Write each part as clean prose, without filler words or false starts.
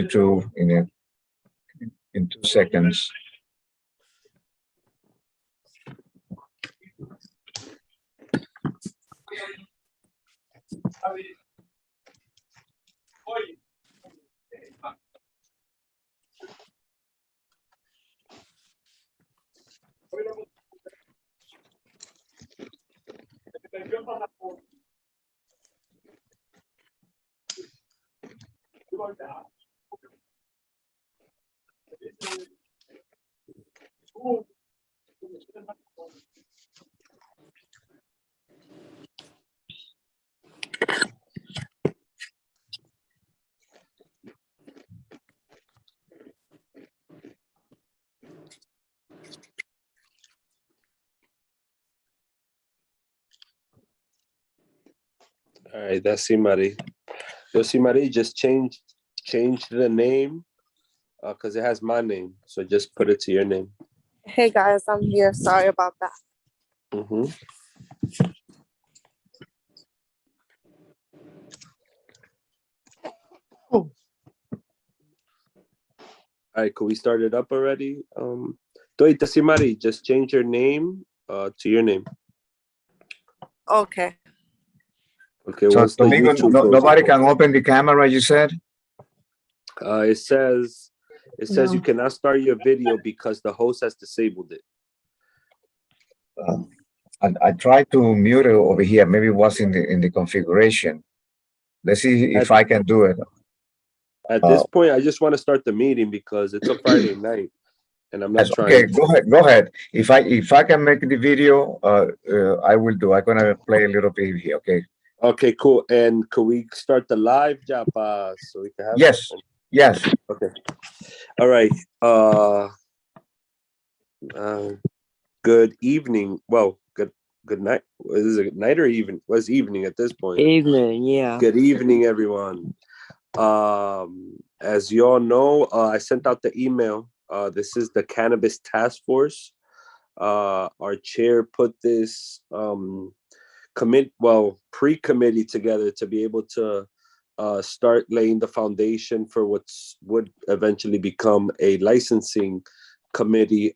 two in 2 seconds. All right, that's Simari. So Simari, just change the name because it has my name. So just put it to your name. Hey guys, I'm here. Sorry about that. Mm-hmm. All right, could we start it up already? Toita Simari, just change your name to your name. Okay. Okay, So once the Domingo, YouTube goes nobody up. can open the camera, you said? It says No. you cannot start your video because the host has disabled it. I tried to mute it over here. Maybe it was in the configuration. Let's see if I can do it. At this point, I just want to start the meeting because it's a Friday night, and I'm not trying. Okay, go ahead. If I can make the video, I will do. I'm gonna play a little bit here. Okay. Okay, cool. And could we start the live, Japa, so we can have? Yes. Yes. Okay. All right. Good evening. Well, good night. Is it night or even? Was evening at this point? Evening, yeah. Good evening, everyone. As you all know, I sent out the email. This is the Cannabis Taskforce. Our chair put this pre-committee together to be able to start laying the foundation for would eventually become a licensing committee,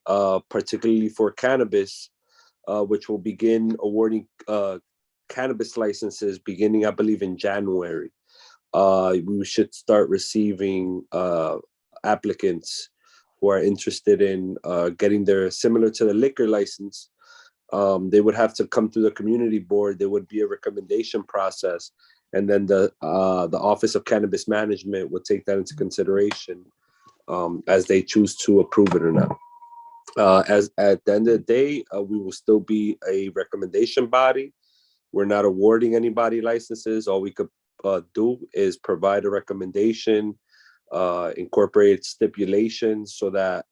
particularly for cannabis, which will begin awarding cannabis licenses beginning, I believe, in January. We should start receiving applicants who are interested in getting their, similar to the liquor license. They would have to come through the community board. There would be a recommendation process, and then the Office of Cannabis Management would take that into consideration as they choose to approve it or not. As at the end of the day, we will still be a recommendation body. We're not awarding anybody licenses. All we could do is provide a recommendation, incorporate stipulations so that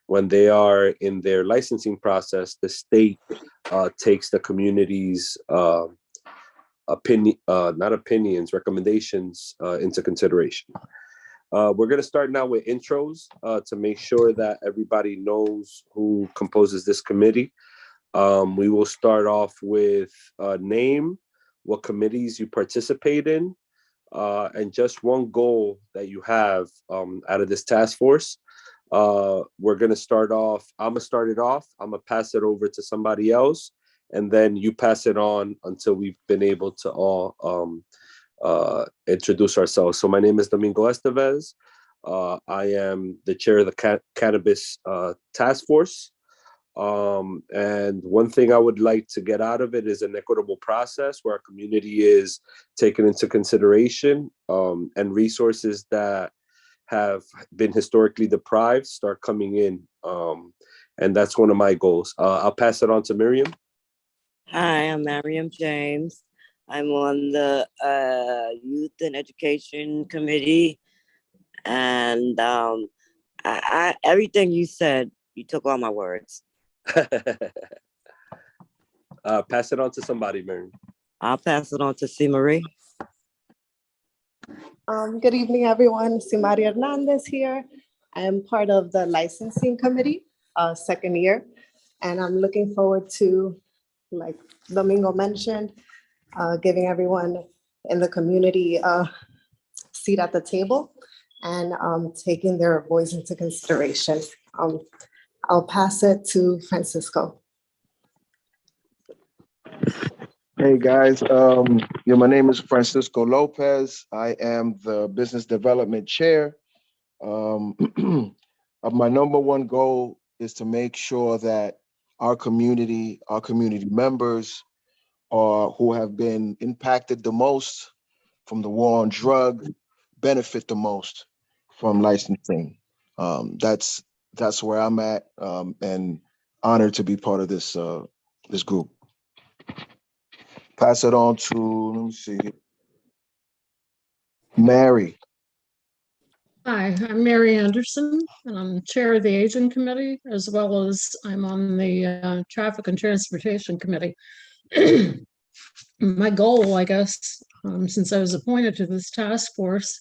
when they are in their licensing process, the state takes the community's recommendations into consideration. We're going to start now with intros to make sure that everybody knows who composes this committee. We will start off with name, what committees you participate in, and just one goal that you have out of this task force. We're going to start off. I'm going to start it off. I'm going to pass it over to somebody else, and then you pass it on until we've been able to all introduce ourselves. So my name is Domingo Estevez. I am the chair of the Cannabis Task Force. And one thing I would like to get out of it is an equitable process where our community is taken into consideration, and resources that have been historically deprived start coming in. And that's one of my goals. I'll pass it on to Miriam. Hi, I'm Miriam James. I'm on the Youth and Education Committee. And I everything you said, you took all my words. Pass it on to somebody, Miriam. I'll pass it on to C. Marie. Good evening, everyone. Simari Hernandez here. I am part of the licensing committee, second year, and I'm looking forward to, like Domingo mentioned, giving everyone in the community a seat at the table and taking their voice into consideration. I'll pass it to Francisco. Hey guys, my name is Francisco Lopez. I am the business development chair. My number one goal is to make sure that our community members who have been impacted the most from the war on drugs benefit the most from licensing. That's where I'm at, and honored to be part of this group. Pass it on to, let me see, Mary. Hi, I'm Mary Anderson, and I'm chair of the Aging Committee, as well as I'm on the Traffic and Transportation Committee. My goal, I guess, since I was appointed to this task force,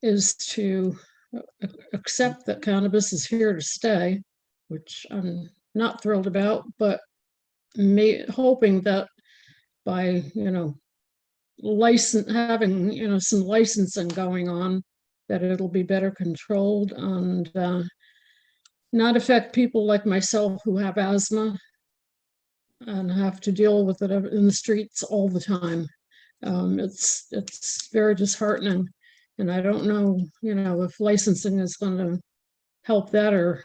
is to accept that cannabis is here to stay, which I'm not thrilled about, but hoping that by, having some licensing going on, that it'll be better controlled and not affect people like myself who have asthma and have to deal with it in the streets all the time. It's very disheartening, and I don't know, if licensing is going to help that or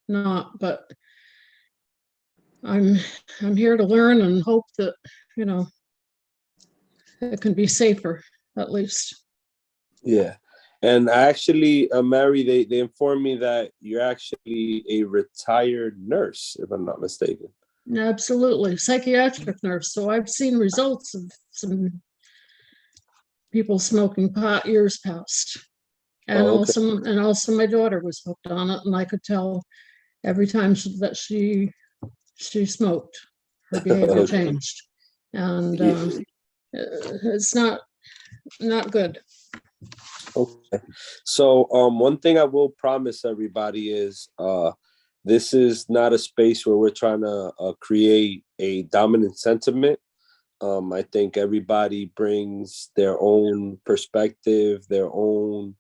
not. But I'm here to learn and hope that it can be safer, at least. Yeah. And actually, Mary, they informed me that you're actually a retired nurse, if I'm not mistaken. Absolutely, psychiatric nurse. So I've seen results of some people smoking pot years past, and okay. also my daughter was hooked on it, and I could tell every time that she smoked, her behavior changed, and it's not good. Okay. So one thing I will promise everybody is this is not a space where we're trying to create a dominant sentiment. I think everybody brings their own perspective, their own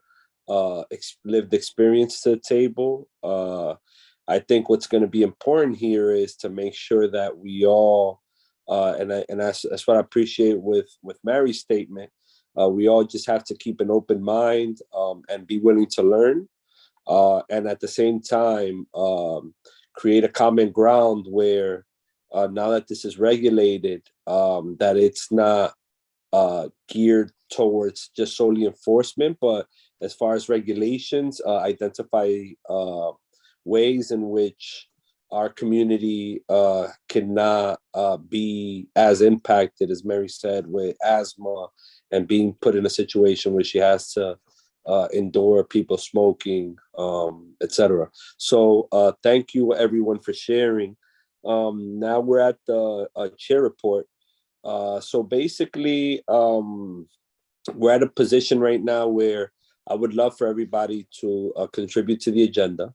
lived experience to the table. I think what's going to be important here is to make sure that we all, and that's what I appreciate with Mary's statement. We all just have to keep an open mind and be willing to learn. And at the same time, create a common ground where now that this is regulated, that it's not geared towards just solely enforcement, but as far as regulations, identify ways in which our community cannot be as impacted, as Mary said, with asthma and being put in a situation where she has to endure people smoking, etc. So thank you everyone for sharing. Now we're at the chair report. So basically, we're at a position right now where I would love for everybody to contribute to the agenda.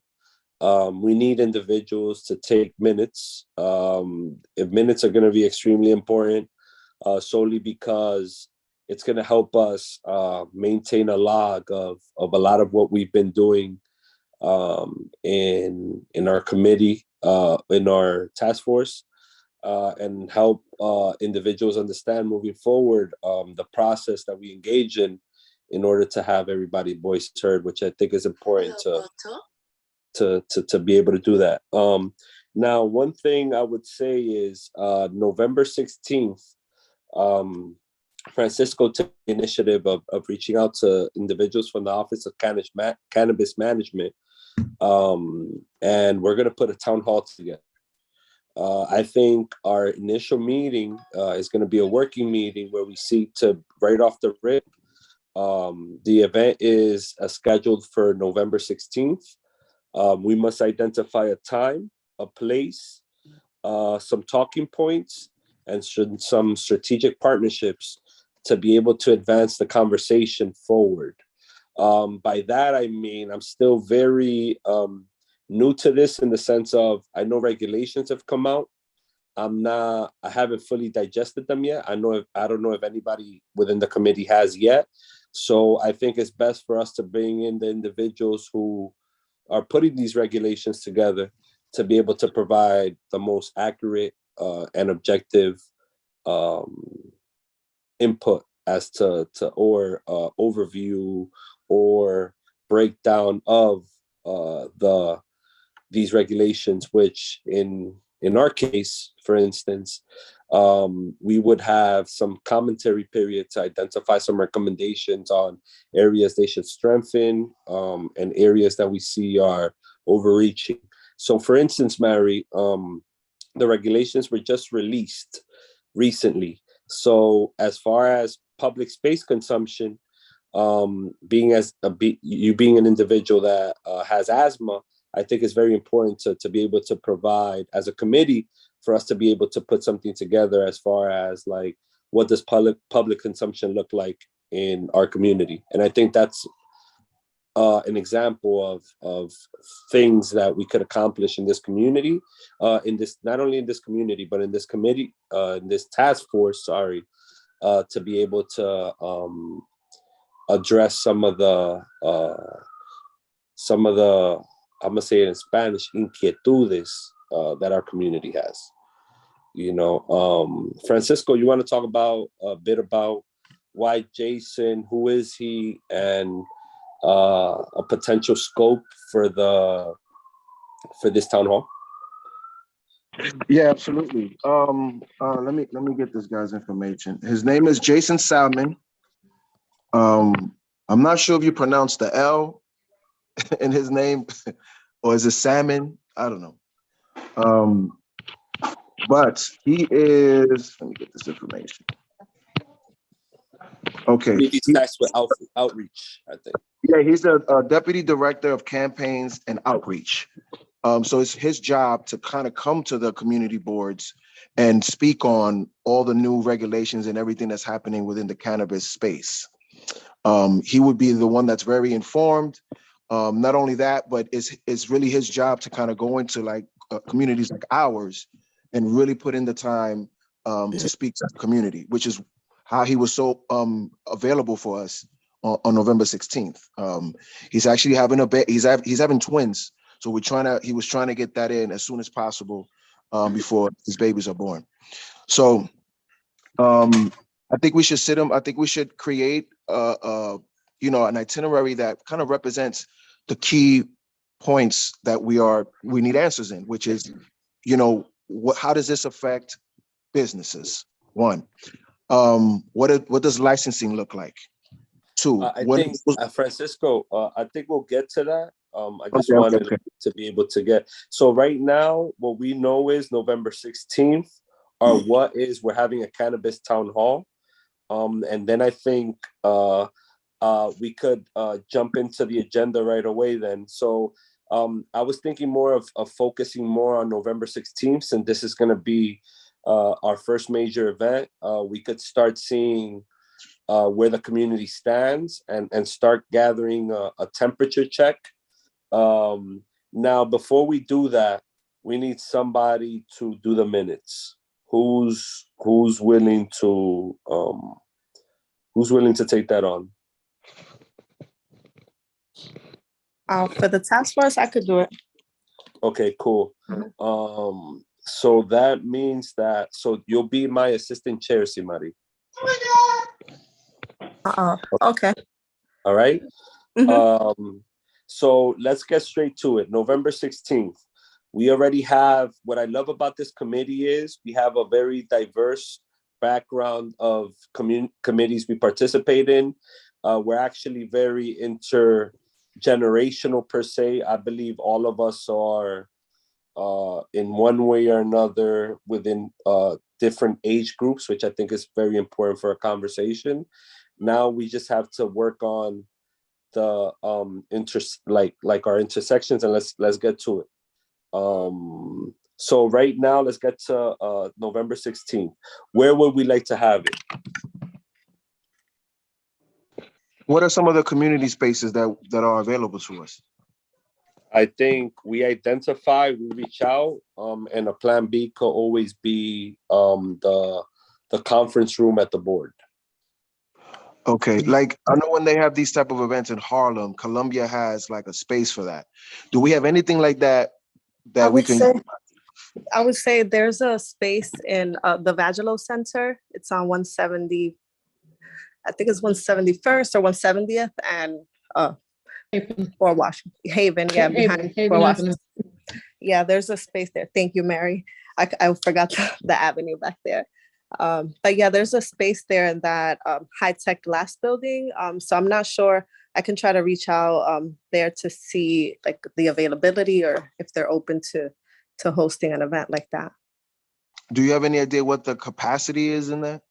We need individuals to take minutes. If minutes are going to be extremely important, solely because it's going to help us maintain a log of a lot of what we've been doing in our committee, in our task force, and help individuals understand moving forward the process that we engage in order to have everybody's voice heard, which I think is important to be able to do that. Now, one thing I would say is November 16th, Francisco took the initiative of reaching out to individuals from the Office of Cannabis Management, and we're going to put a town hall together. I think our initial meeting is going to be a working meeting where we seek to, right off the rip, the event is scheduled for November 16th. We must identify a time, a place, some talking points, and some strategic partnerships to be able to advance the conversation forward. By that, I mean, I'm still very new to this in the sense of, I know regulations have come out. I haven't fully digested them yet. I don't know if anybody within the committee has yet. So I think it's best for us to bring in the individuals who are putting these regulations together to be able to provide the most accurate and objective input as to or overview or breakdown of these regulations, which in our case, for instance, we would have some commentary period to identify some recommendations on areas they should strengthen and areas that we see are overreaching. So for instance, Mary, the regulations were just released recently. So as far as public space consumption, being an individual that has asthma, I think it's very important to be able to provide as a committee for us to be able to put something together as far as like what does public consumption look like in our community. And I think that's an example of things that we could accomplish in this community, in this, not only in this community, but in this committee, in this task force, to be able to address some of the, I'm gonna say it in Spanish, inquietudes that our community has. You know, Francisco, you want to talk about a bit about why Jason, who is he, and a potential scope for this town hall? Yeah, absolutely. Let me get this guy's information. His name is Jason Salmon. I'm not sure if you pronounce the L in his name, or is it Salmon? I don't know. But he is. Let me get this information. Okay. He's tasked with outreach, I think. Yeah, he's a deputy director of campaigns and outreach. So it's his job to kind of come to the community boards and speak on all the new regulations and everything that's happening within the cannabis space. He would be the one that's very informed. Not only that, but it's really his job to kind of go into like communities like ours and really put in the time to speak to the community, which is how he was so available for us on November 16th. He's actually having he's having twins. So he was trying to get that in as soon as possible before his babies are born. So I think we should I think we should create an itinerary that kind of represents the key points that we need answers in, which is, how does this affect businesses? One, what does licensing look like? Two, I think Francisco, I think we'll get to that. I just wanted to be able to get. So right now, what we know is November 16th, or we're having a cannabis town hall. And then I think we could jump into the agenda right away then. So I was thinking more of focusing more on November 16th, and this is going to be our first major event. We could start seeing where the community stands and start gathering a temperature check. Now, before we do that, we need somebody to do the minutes. Who's willing to take that on? For the task force, I could do it. Okay, cool. Mm-hmm. So that means that you'll be my assistant chair, Simari. Okay. All right. Mm-hmm. So let's get straight to it. November 16th. We already have, what I love about this committee is we have a very diverse background of committees we participate in. We're actually very intergenerational per se. I believe all of us are in one way or another within different age groups, which I think is very important for a conversation. Now we just have to work on the our intersections, and let's get to it. So right now, let's get to November 16th. Where would we like to have it? What are some of the community spaces that are available to us? I think we identify, we reach out, and a plan B could always be the conference room at the board. Okay, like I know when they have these type of events in Harlem, Columbia has like a space for that. Do we have anything like that I that we would can? say I would say there's a space in the Vagilo Center. It's on 170, I think it's 171st or 170th and Haven, or Washington Haven, yeah, behind for Haven Avenue. Washington. Yeah, there's a space there. Thank you, Mary. I forgot the avenue back there. But yeah, there's a space there in that high-tech glass building. So I'm not sure. I can try to reach out there to see like the availability or if they're open to hosting an event like that. Do you have any idea what the capacity is in there?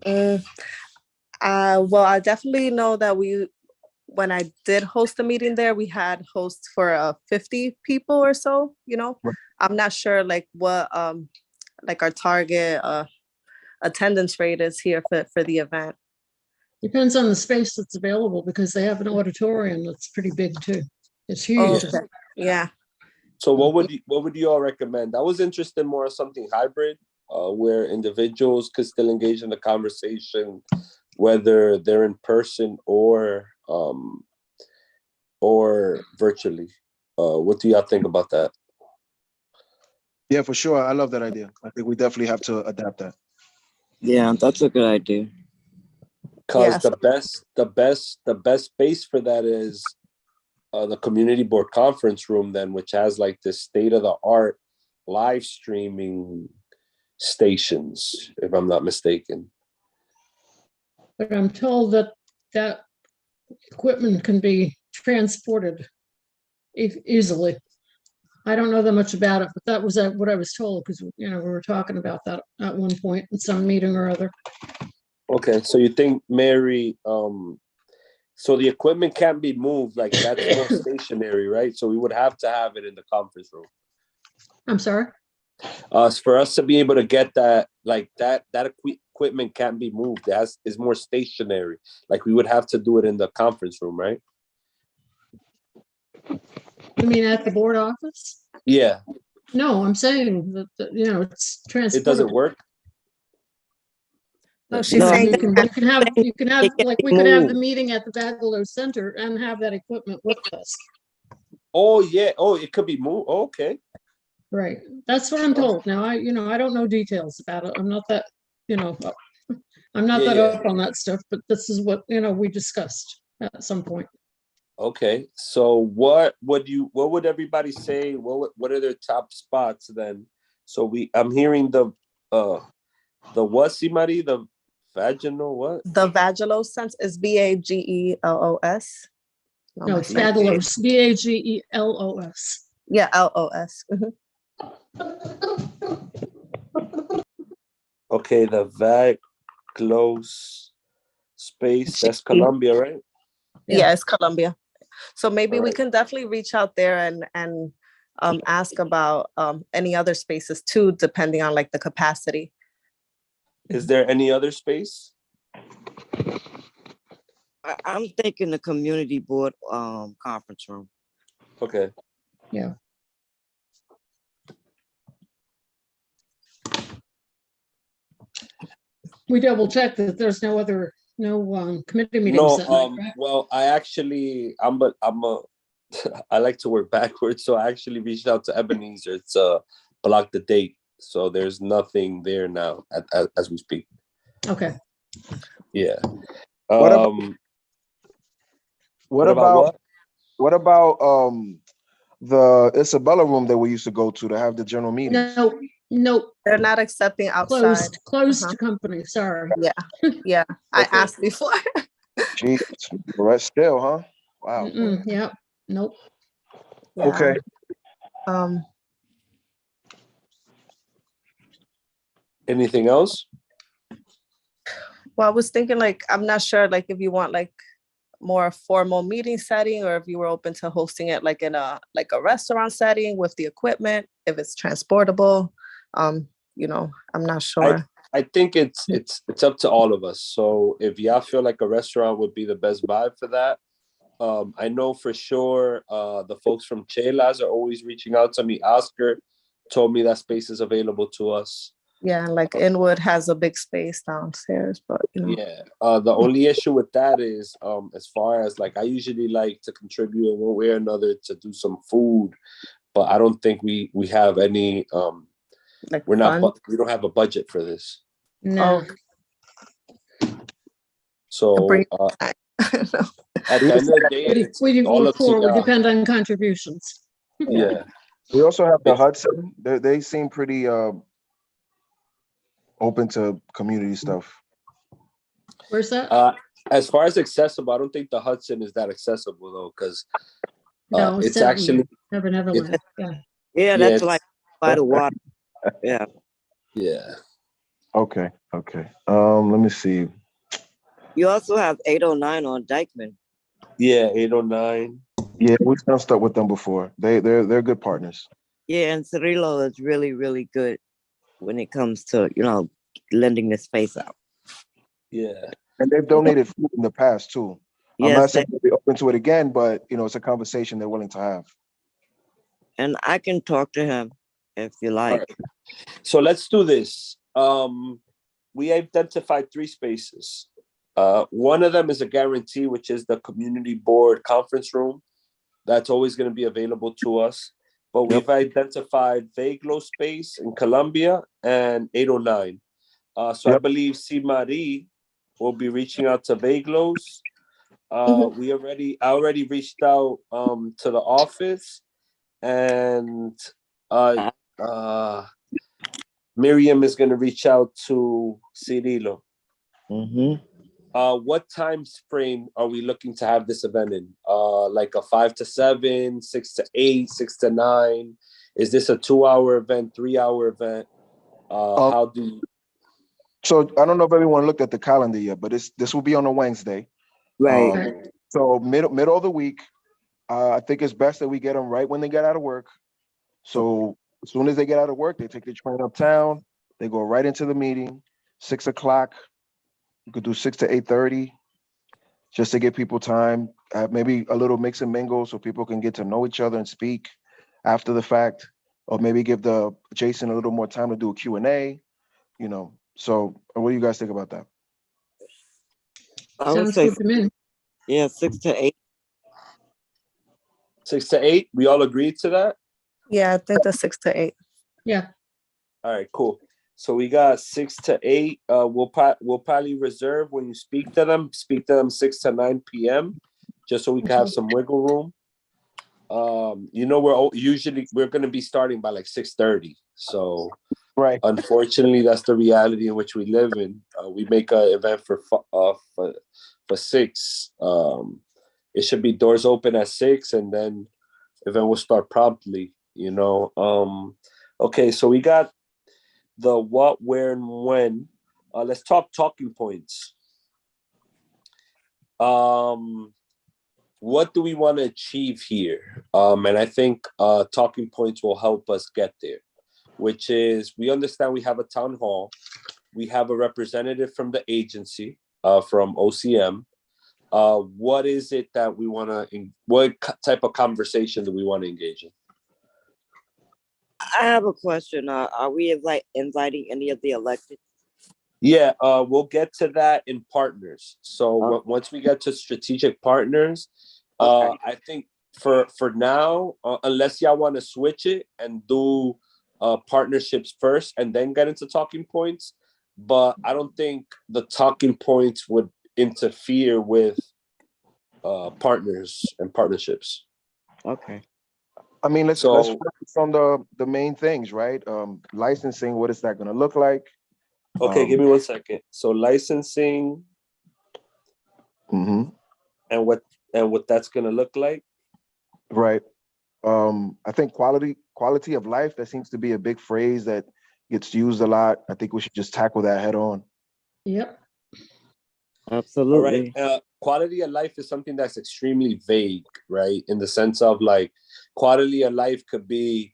Mm, well, I definitely know that when I did host a meeting there, we had hosts for 50 people or so, you know. Right. I'm not sure like what like our target attendance rate is here for the event. Depends on the space that's available because they have an auditorium that's pretty big too. It's Oh, huge. okay. Yeah. So what would you all recommend? I was interested more in something hybrid, where individuals could still engage in the conversation, whether they're in person or virtually. What do y'all think about that? Yeah, for sure. I love that idea. I think we definitely have to adapt that. Yeah, that's a good idea. Because Yeah, the best space for that is the community board conference room, then, which has like this state of the art live streaming stations, if I'm not mistaken. But I'm told that that equipment can be transported easily. I don't know that much about it, but that was what I was told because we were talking about that at one point in some meeting or other. Okay, so you think, Mary, so the equipment can't be moved, like that's more stationary, right? So we would have to have it in the conference room. I'm sorry? For us to be able to get that, like that equipment can't be moved. Is more stationary. Like we would have to do it in the conference room, right? You mean at the board office? Yeah. No, I'm saying that it's transportable. It doesn't work. no, she's No, saying you can have it can like be we could have the moved. meeting at the Bagalo Center and have that equipment with us. Oh yeah. Oh, it could be moved. Oh, okay. Right. That's what I'm told. Now I don't know details about it. I'm not that, I'm not that up on that stuff, but this is what, we discussed at some point. Okay. So what would everybody say? What are their top spots then? So I'm hearing the what, Simari? The vaginal what? the Vagelos sense is Bagellos. No, it's Bagelos, Bagelos. Yeah, LOS. Okay, the VAG close space. That's Colombia, right? Yeah, it's Columbia. So maybe we Alright. can definitely reach out there and ask about any other spaces too, depending on like the capacity. Is there any other space? I'm thinking the community board conference room. Okay. Yeah. We double checked that there's no committee meetings that night, right? Well, I like to work backwards, so I actually reached out to Ebenezer to block the date. So there's nothing there now as we speak. Okay. Yeah. What about the Isabella room that we used to go to have the general meetings? No, They're not accepting outside. Closed to company. Sorry. Yeah. I asked before. Jeez, right still, huh? Wow. Yeah. Nope. Yeah. Okay. Anything else? Well, I was thinking like, I'm not sure like if you want like more formal meeting setting or if you were open to hosting it like in a restaurant setting with the equipment, if it's transportable. I'm not sure. I think it's up to all of us. So if y'all feel like a restaurant would be the best vibe for that, I know for sure the folks from Chelas are always reaching out to me. Oscar told me that space is available to us. Yeah, and like Inwood has a big space downstairs, but you know. Yeah. The only issue with that is, as far as like, I usually like to contribute in one way or another to do some food, but I don't think we have any. Like We don't have a budget for this. No, So bring at the end of the day, it's we can all go up to forward, y'all. depend on contributions. Yeah. We also have the Hudson. They seem pretty open to community stuff. Where's that? As far as accessible, I don't think the Hudson is that accessible though, because No, it's Seven. actually Neverland. Yeah. Yeah, Yeah, that's it's- like by the water. Yeah. yeah. Okay. Let me see. You also have 809 on Dykeman. Yeah, 809. Yeah, we've done stuff with them before. They're good partners. Yeah, and Cirillo is really, really good when it comes to, lending the space out. Yeah. And they've donated food in the past too. I'm not Yes, saying they'll be open to it again, but it's a conversation they're willing to have. and I can talk to him if you like. All right. So let's do this. We identified 3 spaces. One of them is a guarantee, which is the community board conference room. That's always going to be available to us. But we've identified Veglo space in Colombia and 809. So I believe C. Marie will be reaching out to Veglos. I already reached out to the office, and Miriam is going to reach out to Cirilo. Mm-hmm. What time frame are we looking to have this event in? Like a 5 to 7, 6 to 8, 6 to 9? Is this a 2-hour event, 3-hour event? How do you... So I don't know if everyone looked at the calendar yet, but this will be on a Wednesday. Right. So middle of the week. I think it's best that we get them right when they get out of work. So as soon as they get out of work, they take the train uptown. They go right into the meeting. 6 o'clock. You could do 6 to 8:30, just to give people time. Maybe a little mix and mingle so people can get to know each other and speak after the fact, or maybe give Jason a little more time to do a Q&A. So what do you guys think about that? I would Sounds say, good to me. yeah, 6 to 8. 6 to 8? We all agreed to that? Yeah, I think the 6 to 8. Yeah. All right, cool. So we got 6 to 8. We'll probably reserve when you speak to them 6 to 9 p.m. just so we can have some wiggle room. We're going to be starting by like 6:30. So right. Unfortunately, that's the reality in which we live in. We make an event for 6. It should be doors open at 6, and then event will start promptly. Okay, so we got the what, where, and when. Let's talk talking points. What do we want to achieve here? And I think talking points will help us get there, which is, we understand we have a town hall. We have a representative from the agency, from OCM. What is it that we want to, what type of conversation do we want to engage in? I have a question. Are we inviting any of the elected? Yeah, we'll get to that in partners. So once we get to strategic partners, I think for now, unless y'all want to switch it and do partnerships first and then get into talking points, but I don't think the talking points would interfere with partners and partnerships. Okay. I mean, let's focus on the main things, right? Licensing, what is that going to look like? Okay, give me 1 second. So licensing, mm-hmm. and what that's going to look like, right? I think quality of life, that seems to be a big phrase that gets used a lot. I think we should just tackle that head on. Yep. Absolutely. all right. Quality of life is something that's extremely vague, right? In the sense of, like, quality of life could be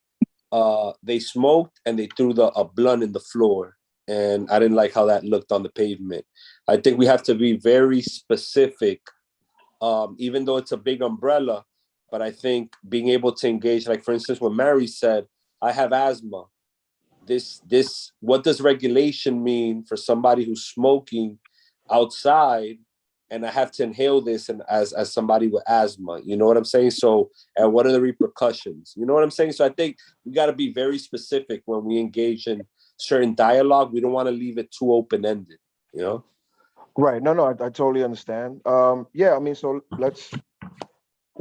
they smoked and they threw a blunt in the floor, and I didn't like how that looked on the pavement. I think we have to be very specific, even though it's a big umbrella. But I think being able to engage, like, for instance, when Mary said, I have asthma, this what does regulation mean for somebody who's smoking outside, and I have to inhale this, and as somebody with asthma, you know what I'm saying? So, and what are the repercussions? You know what I'm saying? So I think we got to be very specific when we engage in certain dialogue. We don't want to leave it too open-ended, you know? Right. No, I totally understand. Yeah, I mean, so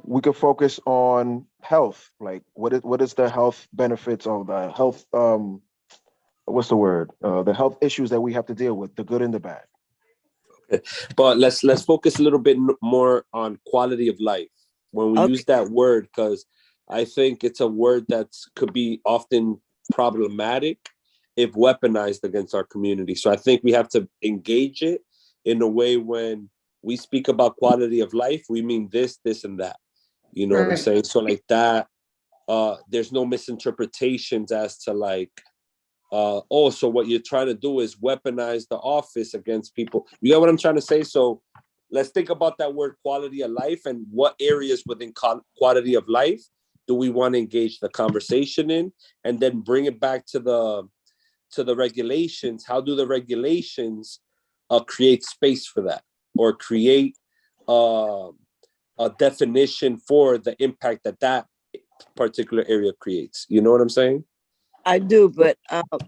we could focus on health. Like what is the health benefits of the health, what's the word? The health issues that we have to deal with, the good and the bad. Okay. But let's focus a little bit more on quality of life when we use that word, because I think it's a word that could be often problematic if weaponized against our community. So I think we have to engage it in a way when we speak about quality of life, we mean this, and that. You know what I'm saying? So like that, there's no misinterpretations as to like, so what you're trying to do is weaponize the office against people. You get what I'm trying to say? So let's think about that word quality of life, and what areas within quality of life do we want to engage the conversation in, and then bring it back to the regulations. How do the regulations create space for that, or create a definition for the impact that particular area creates? You know what I'm saying? I do, but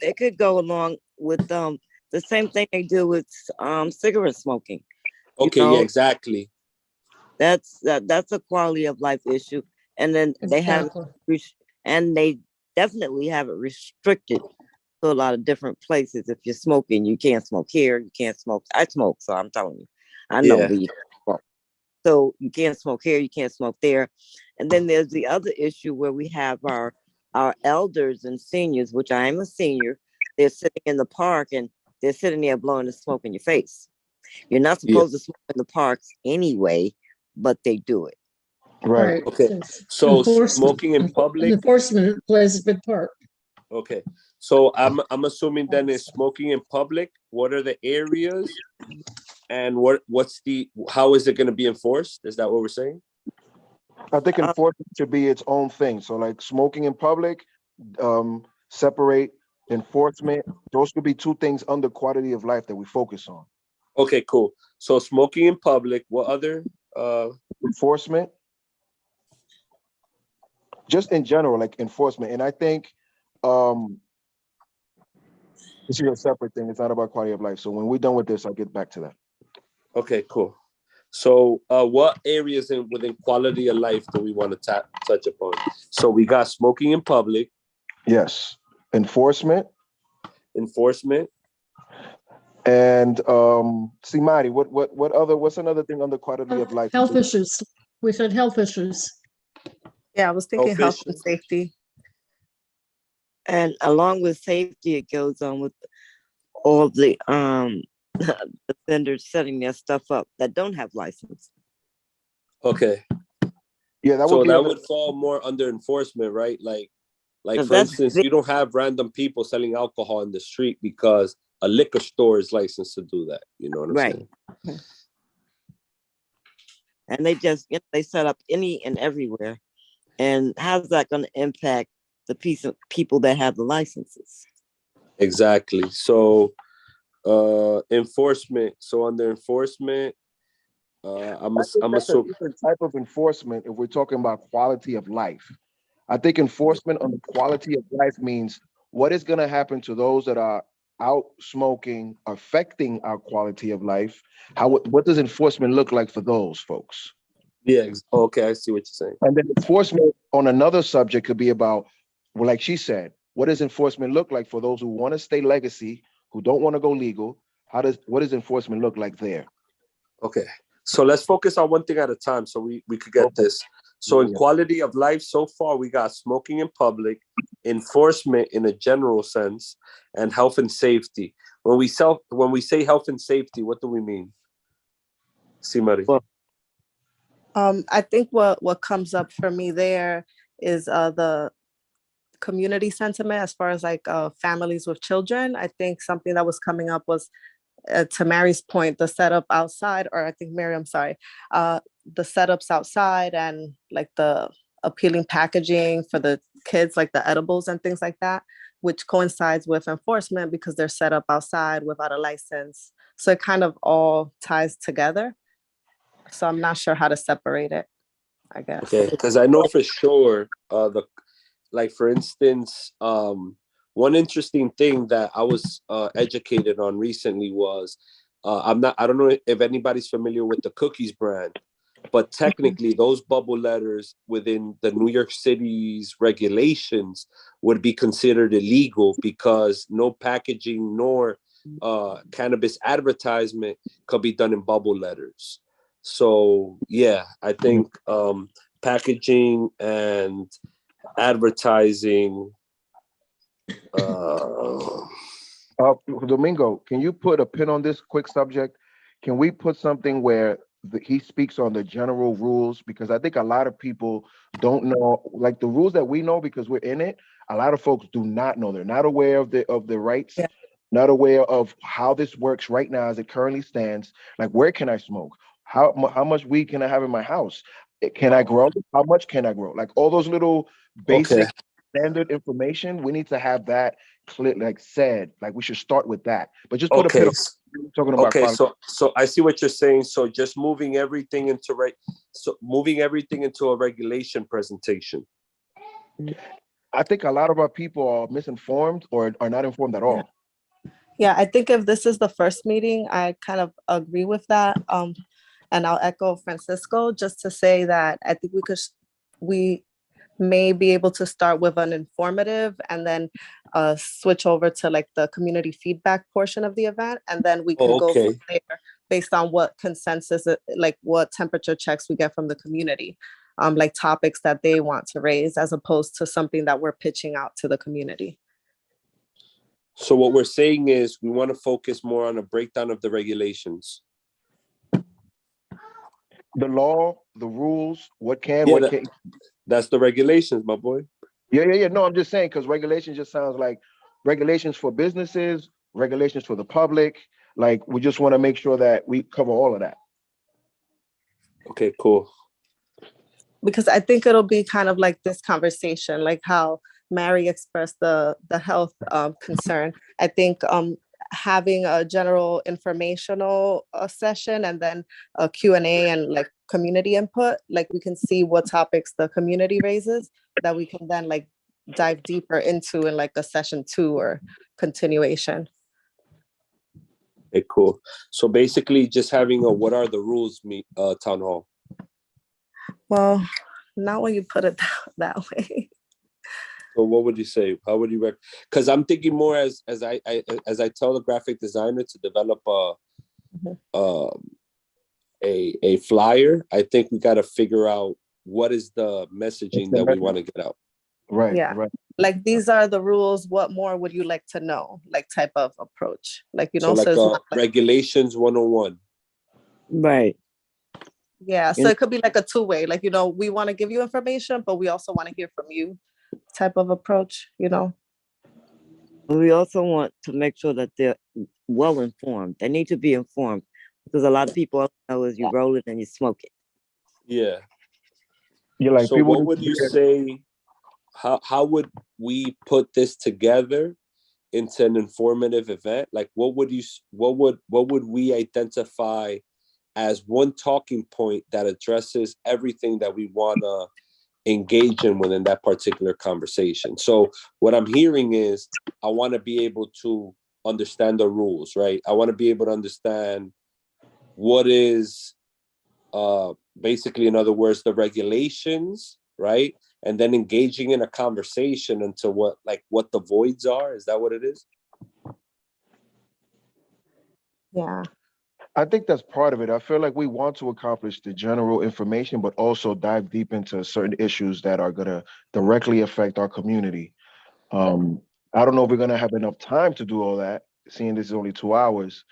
it could go along with the same thing they do with cigarette smoking. Okay, yeah, exactly. That's a quality of life issue, and then they have, and they definitely have it restricted to a lot of different places. If you're smoking, you can't smoke here. You can't smoke. I smoke, so I'm telling you, I know weed. So you can't smoke here. You can't smoke there, and then there's the other issue where we have our elders and seniors, which I am a senior. They're sitting in the park and they're sitting there blowing the smoke in your face. You're not supposed to smoke in the parks anyway, but they do it. Right. Okay. So smoking in public. Enforcement plays a big part. Okay. So I'm assuming then is smoking in public. What are the areas, and how is it going to be enforced? Is that what we're saying? I think enforcement should be its own thing. So like smoking in public, separate enforcement. Those could be two things under quality of life that we focus on. Okay, cool. So smoking in public, what other? Enforcement. Just in general, like enforcement. And I think this is a separate thing. It's not about quality of life. So when we're done with this, I'll get back to that. Okay, cool. So what areas within quality of life do we want to touch upon? So we got smoking in public. Yes. Enforcement. And Simari, what's another thing under quality of life? Health issues. We said health issues. Yeah, I was thinking health and safety. And along with safety, it goes on with all the the vendors setting their stuff up that don't have license. Okay. Yeah, that would fall more under enforcement, right? Like for instance, you don't have random people selling alcohol in the street because a liquor store is licensed to do that. You know what I'm saying? And they just they set up any and everywhere. And how's that going to impact the piece of people that have the licenses? Exactly. So enforcement. So under enforcement, I'm a different type of enforcement if we're talking about quality of life. I think enforcement on the quality of life means what is going to happen to those that are out smoking, affecting our quality of life. What does enforcement look like for those folks? Yeah. Okay, I see what you're saying. And then enforcement on another subject could be about, well, like she said, what does enforcement look like for those who want to stay legacy, who don't want to go legal? What does enforcement look like there? Okay. So let's focus on one thing at a time so we could get this. So in quality of life, so far, we got smoking in public, enforcement in a general sense, and health and safety. When we say health and safety, what do we mean? Simari. Well, I think what comes up for me there is the community sentiment as far as like families with children. I think something that was coming up was to Mary's point, the setup outside, or I think Mary, I'm sorry, the setups outside and like the appealing packaging for the kids, like the edibles and things like that. which coincides with enforcement because they're set up outside without a license. So it kind of all ties together. So I'm not sure how to separate it, I guess. Okay, because I know for sure like for instance, one interesting thing that I was educated on recently was I don't know if anybody's familiar with the Cookies brand, but technically those bubble letters within the New York City's regulations would be considered illegal because no packaging nor cannabis advertisement could be done in bubble letters. So yeah, I think packaging and advertising. Domingo, can you put a pin on this quick subject? Can we put something where he speaks on the general rules? Because I think a lot of people don't know, like the rules that we know because we're in it. A lot of folks do not know. They're not aware of the rights, Yeah. not aware of how this works right now as it currently stands. Like, where can I smoke? How much weed can I have in my house? Can I grow? How much can I grow? Like all those little basic standard information, we need to have that clear, like said, like we should start with that. But just put a pin on talking about Okay, quality. so I see what you're saying. So just moving everything into a regulation presentation. I think a lot of our people are misinformed or are not informed at all. Yeah, I think if this is the first meeting, I kind of agree with that. And I'll echo Francisco just to say that I think we may be able to start with an informative and then switch over to like the community feedback portion of the event. And then we can go from there based on what consensus, like what temperature checks we get from the community, like topics that they want to raise as opposed to something that we're pitching out to the community. So what we're saying is we want to focus more on a breakdown of the regulations. The law, the rules, what can't. That's the regulations, my boy. Yeah. No, I'm just saying because regulations just sounds like regulations for businesses, regulations for the public. Like we just want to make sure that we cover all of that. Okay, cool. Because I think it'll be kind of like this conversation, like how Mary expressed the health concern. I think having a general informational session and then a Q&A and like community input, like we can see what topics the community raises that we can then like dive deeper into in like a session 2 or continuation. Okay, cool. So basically just having a what are the rules town hall. Well, not when you put it that way. So what would you say? How would you because I'm thinking more as I tell the graphic designer to develop a flyer. I think we got to figure out what is the messaging that we want to get out. Right. Yeah. Right. Like these are the rules. What more would you like to know? Like type of approach. Like, you know, so so like regulations 101. Right. Yeah. So it could be like a two-way, like, you know, we want to give you information, but we also want to hear from you type of approach, you know. We also want to make sure that they're well informed. They need to be informed because a lot of people know is you roll it and you smoke it. Yeah. You're like, so what would you say? How would we put this together into an informative event? Like what would we identify as one talking point that addresses everything that we want to engage in within that particular conversation? So what I'm hearing is I want to be able to understand the rules, right? I want to be able to understand what is basically, in other words, the regulations, right? And then engaging in a conversation into what the voids are. Is that what it is? Yeah. I think that's part of it. I feel like we want to accomplish the general information, but also dive deep into certain issues that are going to directly affect our community. I don't know if we're going to have enough time to do all that, seeing this is only 2 hours,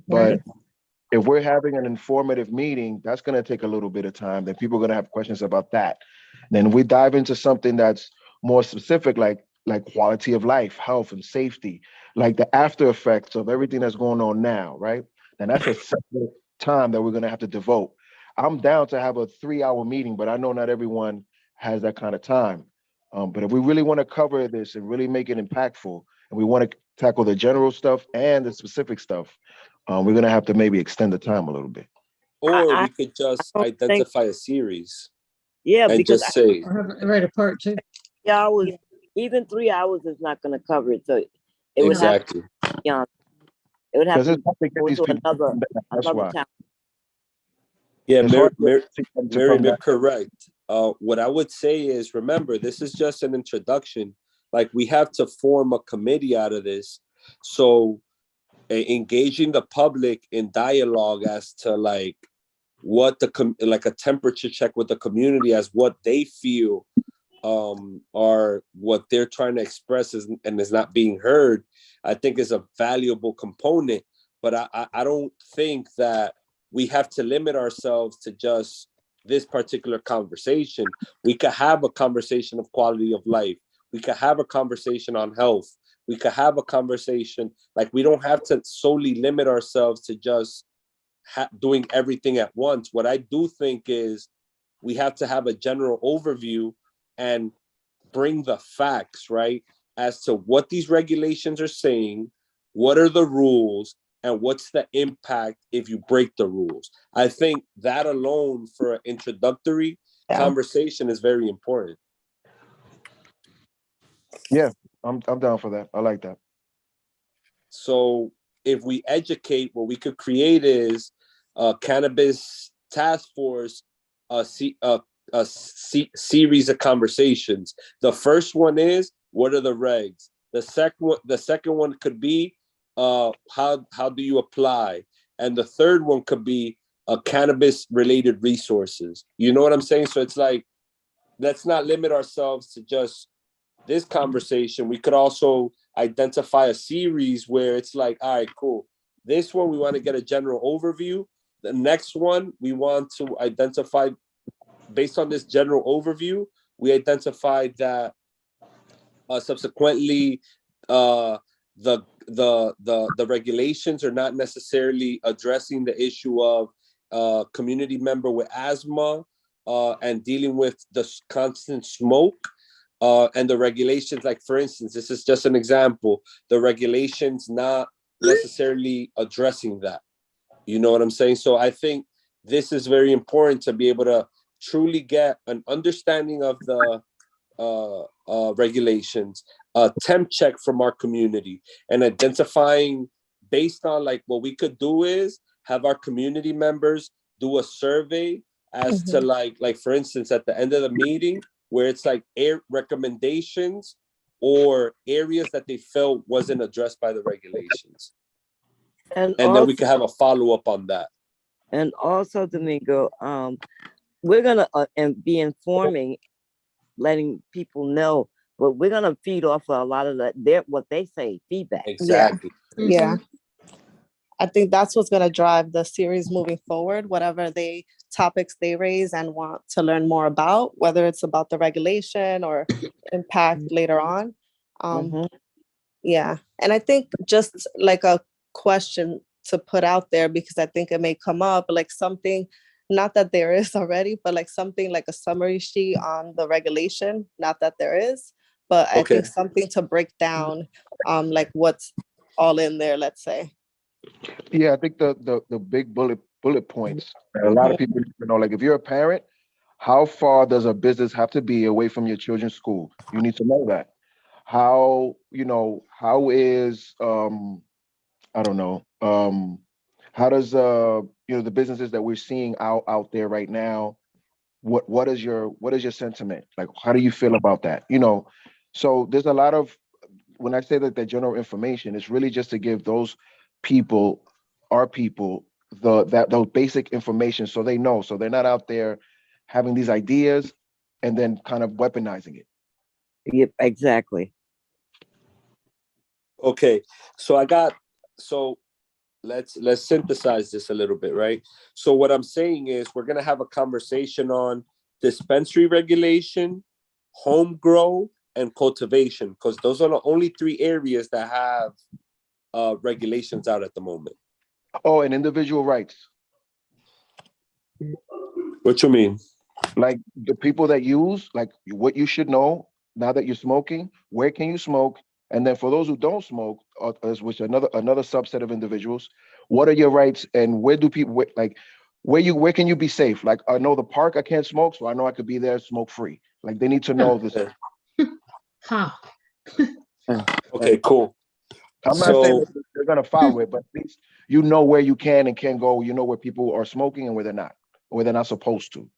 but if we're having an informative meeting, that's going to take a little bit of time. Then people are going to have questions about that. Then we dive into something that's more specific, like quality of life, health and safety, like the after effects of everything that's going on now, right? And that's a separate time that we're going to have to devote. I'm down to have a 3-hour meeting, but I know not everyone has that kind of time. But if we really want to cover this and really make it impactful, and we want to tackle the general stuff and the specific stuff, we're gonna have to maybe extend the time a little bit. Or I we could just don't think, identify a series yeah, and because just say, Write a part two. 3 hours, even 3 hours is not going to cover it. So it would have exactly. to be on. It would have Because to it's hard to get go these to people to come back. That's another why town. Yeah, it's hard to get them to come Miriam, you're back. correct. What I would say is, remember, this is just an introduction. Like, we have to form a committee out of this. So engaging the public in dialogue as to like what like a temperature check with the community as what they feel are what they're trying to express and is not being heard, I think is a valuable component. But I don't think that we have to limit ourselves to just this particular conversation. We could have a conversation of quality of life. We could have a conversation on health. We could have a conversation. Like, we don't have to solely limit ourselves to just doing everything at once. What I do think is we have to have a general overview and bring the facts, right, as to what these regulations are saying, what are the rules, and what's the impact if you break the rules. I think that alone for an introductory conversation is very important. Yeah, I'm down for that. I like that. So if we educate, what we could create is a cannabis task force, a series of conversations. The first one is, what are the regs? The second one could be, how do you apply? And the third one could be cannabis related resources. You know what I'm saying? So it's like, let's not limit ourselves to just this conversation. We could also identify a series where it's like, all right, cool. This one, we want to get a general overview. The next one, we want to identify, based on this general overview, we identified that subsequently the regulations are not necessarily addressing the issue of community member with asthma and dealing with the constant smoke. And the regulations, like, for instance, this is just an example, the regulations not necessarily addressing that. You know what I'm saying? So I think this is very important to be able to truly get an understanding of the regulations, a temp check from our community, and identifying based on, like, what we could do is have our community members do a survey as to like for instance, at the end of the meeting, where it's like recommendations or areas that they felt wasn't addressed by the regulations. And then we can have a follow-up on that. And also, Domingo, we're gonna be informing, letting people know, but we're gonna feed off of a lot of what they say, feedback. Exactly. Yeah. I think that's what's going to drive the series moving forward, whatever topics they raise and want to learn more about, whether it's about the regulation or impact later on. Yeah. And I think just like a question to put out there, because I think it may come up, like something, not that there is already, but like something like a summary sheet on the regulation, not that there is, but I think something to break down like what's all in there, let's say. Yeah, I think the big bullet points that a lot of people need to know, like, if you're a parent, how far does a business have to be away from your children's school? You need to know that. How is I don't know, how does the businesses that we're seeing out there right now, what is your sentiment? Like, how do you feel about that? So there's a lot of, when I say that the general information, it's really just to give those people, our people, those basic information, so they know, so they're not out there having these ideas and then kind of weaponizing it. Yep, exactly. Okay, so let's synthesize this a little bit, right? So what I'm saying is, we're gonna have a conversation on dispensary regulation, home grow, and cultivation, because those are the only 3 areas that have regulations out at the moment. Oh, and individual rights. What you mean? Like, the people that use, like, what you should know now that you're smoking, where can you smoke? And then for those who don't smoke, which another subset of individuals, what are your rights and where do people like where can you be safe? Like I know the park I can't smoke, so I know I could be there smoke free. Like they need to know this. Ha. Okay, cool. I'm not saying that they're gonna follow it, but at least you know where you can and can't go. You know where people are smoking and where they're not, or where they're not supposed to.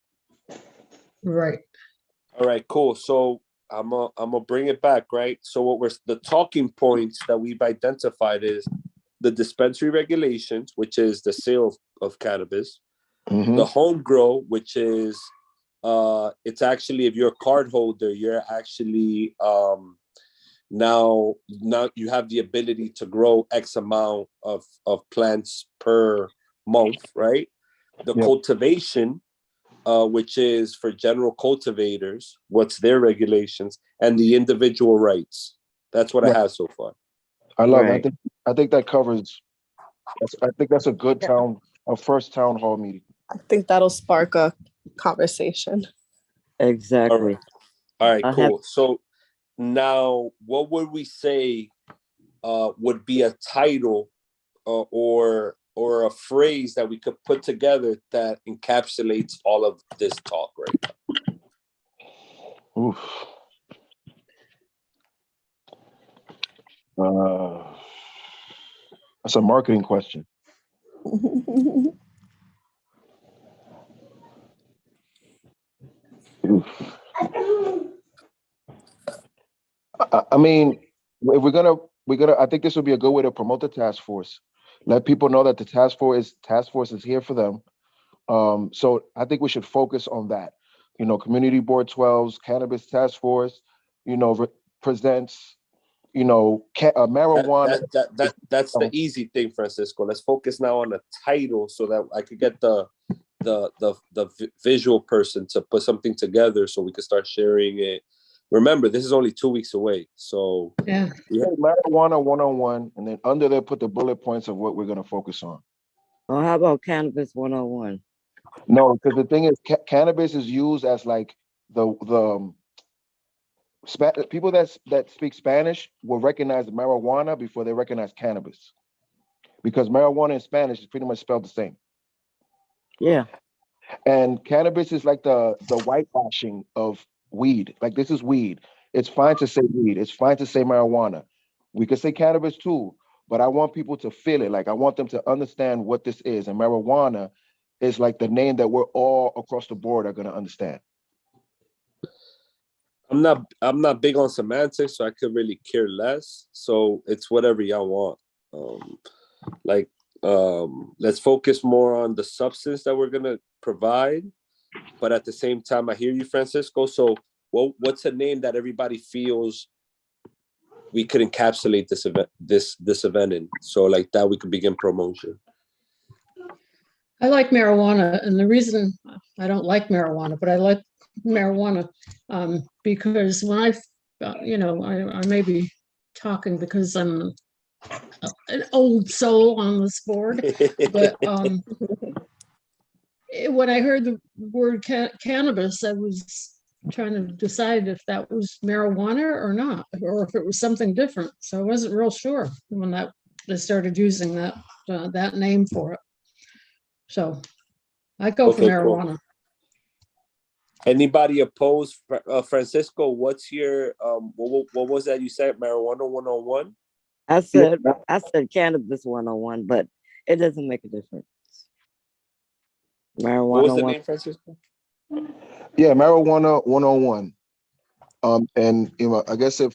Right. All right, cool. So I'm gonna bring it back, right? So the talking points that we've identified is the dispensary regulations, which is the sale of cannabis, the home grow, which is it's actually if you're a card holder, you're actually now you have the ability to grow X amount of plants per month, right? The cultivation, which is for general cultivators, what's their regulations, and the individual rights. That's what I have so far. I love it. I think that covers. I think that's a good first town hall meeting. I think that'll spark a conversation. Exactly. All right, cool. So now, what would we say would be a title or a phrase that we could put together that encapsulates all of this talk right now? Oof. That's a marketing question. I mean, if we're gonna, I think this would be a good way to promote the task force. Let people know that the task force is here for them. So I think we should focus on that. You know, Community Board 12's Cannabis Task Force, you know, presents, you know, marijuana. That's the easy thing, Francisco. Let's focus now on the title so that I could get the visual person to put something together so we could start sharing it. Remember, this is only 2 weeks away. So marijuana 101, and then under there put the bullet points of what we're going to focus on. Well, how about Cannabis 101? No, because the thing is, cannabis is used as like the people that speak Spanish will recognize marijuana before they recognize cannabis, because marijuana in Spanish is pretty much spelled the same. Yeah. And cannabis is like the whitewashing of weed. Like, this is weed. It's fine to say weed. It's fine to say marijuana. We could say cannabis too, but I want people to feel it. Like, I want them to understand what this is. And marijuana is like the name that we're all across the board are going to understand. I'm not big on semantics, so I could really care less. So it's whatever y'all want. Let's focus more on the substance that we're gonna provide, but at the same time, I hear you, Francisco. So, what's a name that everybody feels we could encapsulate this event in? So, like that, we could begin promotion. I like marijuana, and the reason I don't like marijuana, but I like marijuana because when I may be talking because I'm an old soul on this board, but when I heard the word cannabis, I was trying to decide if that was marijuana or not, or if it was something different. So I wasn't real sure when they started using that name for it. So I go for marijuana. Cool. Anybody opposed? Francisco, what's your what was that you said? Marijuana 101? I said Cannabis 101, but it doesn't make a difference. Marijuana. What was the name, Francisco? Yeah, Marijuana 101. And I guess I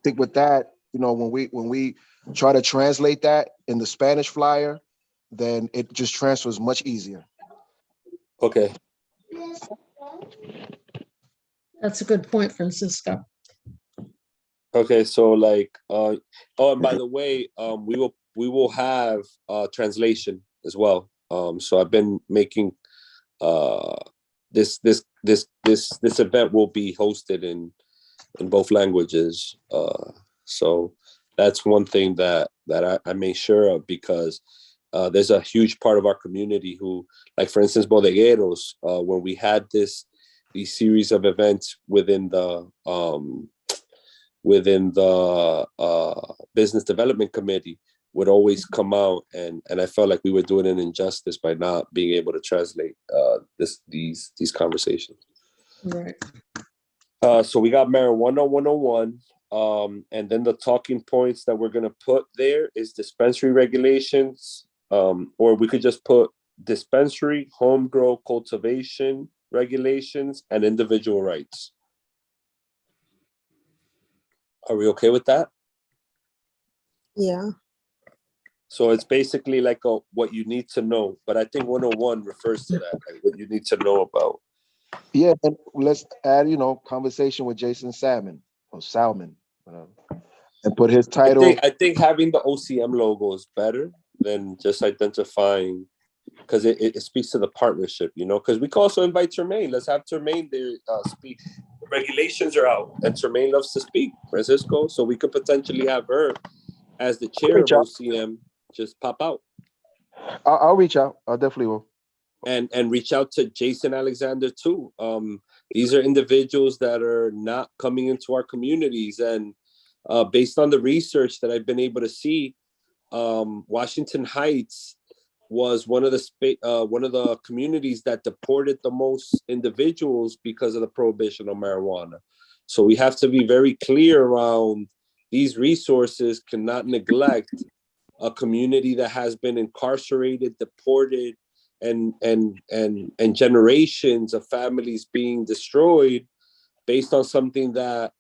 think with that, when we try to translate that in the Spanish flyer, then it just transfers much easier. Okay. That's a good point, Francisco. Okay, so and by the way, we will have translation as well. So I've been making this event will be hosted in both languages. So that's one thing that I made sure of, because there's a huge part of our community who, like for instance, bodegueros, when we had this series of events within the business development committee would always come out, and I felt like we were doing an injustice by not being able to translate these conversations. Right. So we got marijuana 101, and then the talking points that we're gonna put there is dispensary regulations, or we could just put dispensary, home grow, cultivation regulations, and individual rights. Are we okay with that? Yeah. So it's basically like what you need to know, but I think 101 refers to that, like what you need to know about. Yeah, and let's add, conversation with Jason Salmon, or Salmon, and put his title. I think having the OCM logo is better than just identifying, because it speaks to the partnership, because we can also invite Termaine. Let's have Termaine there speak. Regulations are out, and Termaine loves to speak, Francisco, so we could potentially have her as the chair of OCM just pop out. I'll reach out. I definitely will. And reach out to Jason Alexander too. These are individuals that are not coming into our communities, and based on the research that I've been able to see, Washington Heights was one of the communities that deported the most individuals because of the prohibition of marijuana. So we have to be very clear around these resources. Cannot neglect a community that has been incarcerated, deported, and generations of families being destroyed based on something that,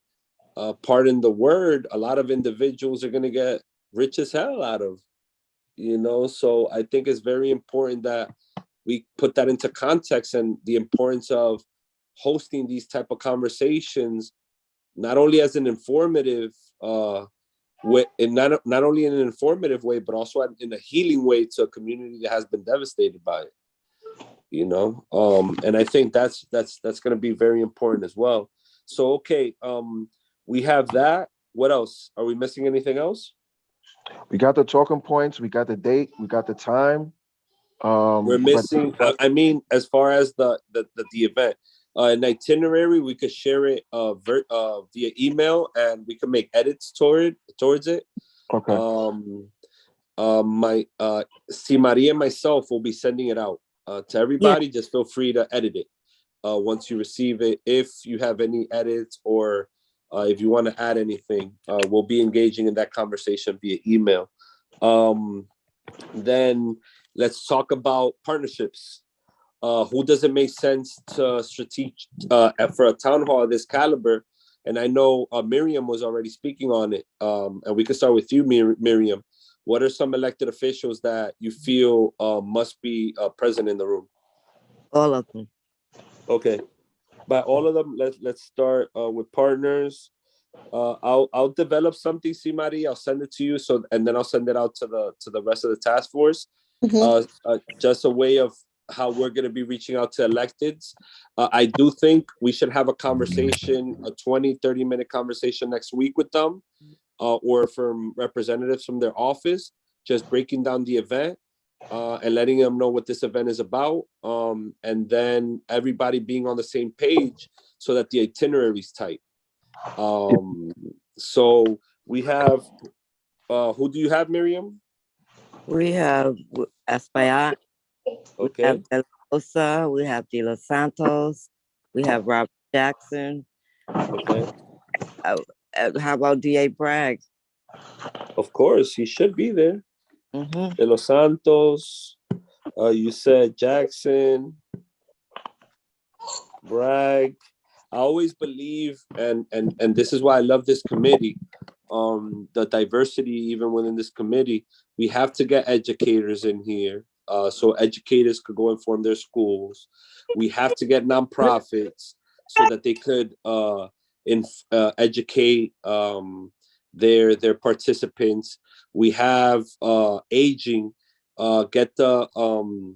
pardon the word, a lot of individuals are going to get rich as hell out of. So I think it's very important that we put that into context, and the importance of hosting these type of conversations, not only as an informative way, and not only in an informative way, but also in a healing way to a community that has been devastated by it. And I think that's going to be very important as well. So okay, we have that. What else? Are we missing anything else? We got the talking points. We got the date. We got the time. We're missing. I mean, as far as the event, an itinerary, we could share it via email, and we can make edits towards it. Okay. My Maria and myself will be sending it out to everybody. Yeah. Just feel free to edit it once you receive it. If you have any edits, or if you want to add anything, we'll be engaging in that conversation via email. Then let's talk about partnerships. Who does it make sense to for a town hall of this caliber? And I know Miriam was already speaking on it, and we can start with you, Miriam. What are some elected officials that you feel must be present in the room? All of them. Okay, by all of them, let's start with partners. I'll develop something, Maria. I'll send it to you, and then I'll send it out to the rest of the task force. Mm-hmm. Just a way of how we're going to be reaching out to electeds. I do think we should have a conversation, a 20-30 minute conversation next week with them, or from representatives from their office, just breaking down the event and letting them know what this event is about, and then everybody being on the same page so that the itinerary is tight. So we have, who do you have, Miriam? We have Espaillat. Okay. We have De La Rosa, we have De Los Santos, we have Robert Jackson. Okay. How about D.A. Bragg? Of course, he should be there. Mm-hmm. De Los Santos, you said Jackson, Bragg. I always believe, and this is why I love this committee, the diversity even within this committee. We have to get educators in here, so educators could go inform their schools. We have to get nonprofits so that they could educate their participants. We have aging, get the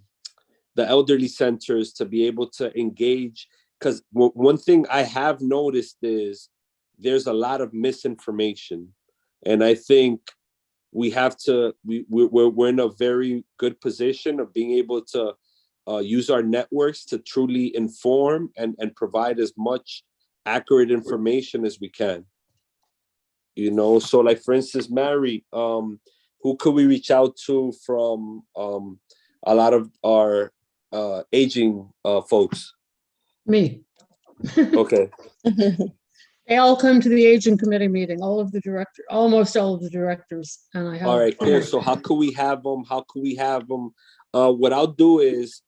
elderly centers to be able to engage. Because one thing I have noticed is there's a lot of misinformation, and I think we have to. We're in a very good position of being able to use our networks to truly inform and provide as much accurate information as we can. You know, so like for instance, Mary, who could we reach out to from a lot of our aging folks? Me. Okay. They all come to the aging committee meeting, almost all of the directors, and I have. All right, cool. So how could we have them? What I'll do is,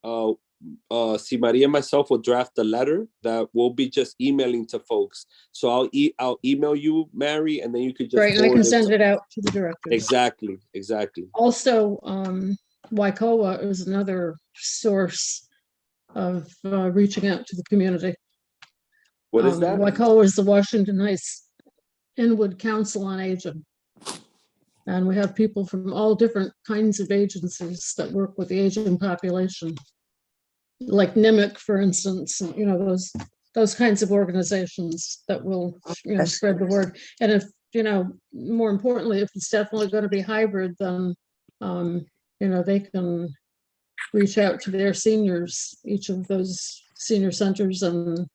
see, Maria and myself will draft a letter that we'll be just emailing to folks. So I'll email you, Mary, and then you could just Right, and I can send it out to the directors. Exactly. Also, Waikoa is another source of reaching out to the community. What is that? Waikoa is the Washington Heights Inwood Council on Aging. And we have people from all different kinds of agencies that work with the aging population. Like NIMIC, for instance, you know, those kinds of organizations that will, you know, spread the word. And if, you know, more importantly, if it's definitely going to be hybrid, then, you know, they can reach out to their seniors, each of those senior centers and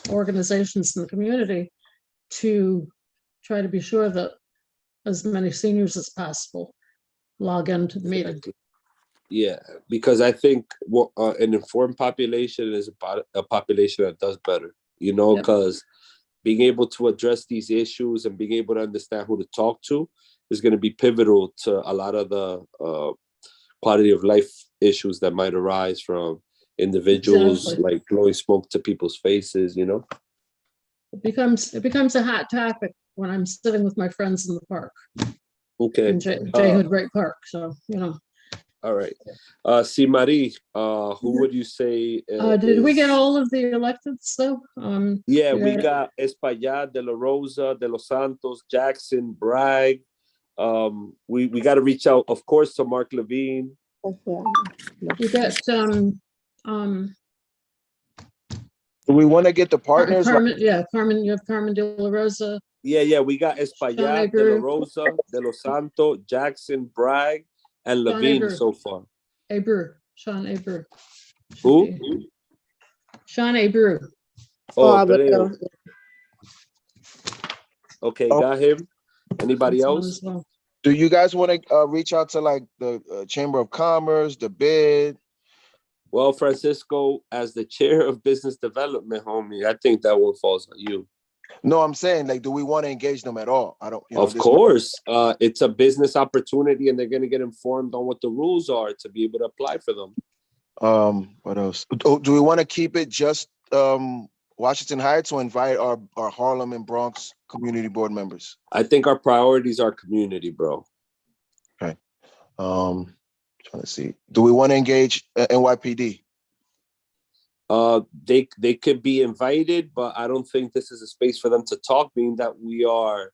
organizations in the community, to try to be sure that as many seniors as possible log into the meeting. Yeah, because I think an informed population is a population that does better, you know, because being able to address these issues and being able to understand who to talk to is going to be pivotal to a lot of the quality of life issues that might arise from individuals like blowing smoke to people's faces, you know. It becomes a hot topic when I'm sitting with my friends in the park. Okay. In Jayhood Great Park, so, you know. All right. See, Marie, who would you say? Did we get all of the electeds though? Yeah, we got Espaillat, De La Rosa, De Los Santos, Jackson, Bragg. We got to reach out, of course, to Mark Levine. We got Do we want to get the partners? Carmen, Carmen, you have Carmen De La Rosa. Yeah, we got Espaillat, De La Rosa, De Los Santos, Jackson, Bragg, and Levine so far. Sean Abreu. Who? Sean Abreu. Oh, okay, got him. Anybody else? Well. Do you guys want to reach out to like the Chamber of Commerce, the bid? Well, Francisco, as the chair of business development, homie, I think that one falls on you. No, I'm saying, like, do we want to engage them at all? I don't. Of course, it's a business opportunity, and they're going to get informed on what the rules are to be able to apply for them. What else? Do we want to keep it just Washington Heights, or invite our Harlem and Bronx community board members? I think our priorities are community, bro. Okay. Trying to see. Do we want to engage NYPD? They could be invited, but I don't think this is a space for them to talk, being that we are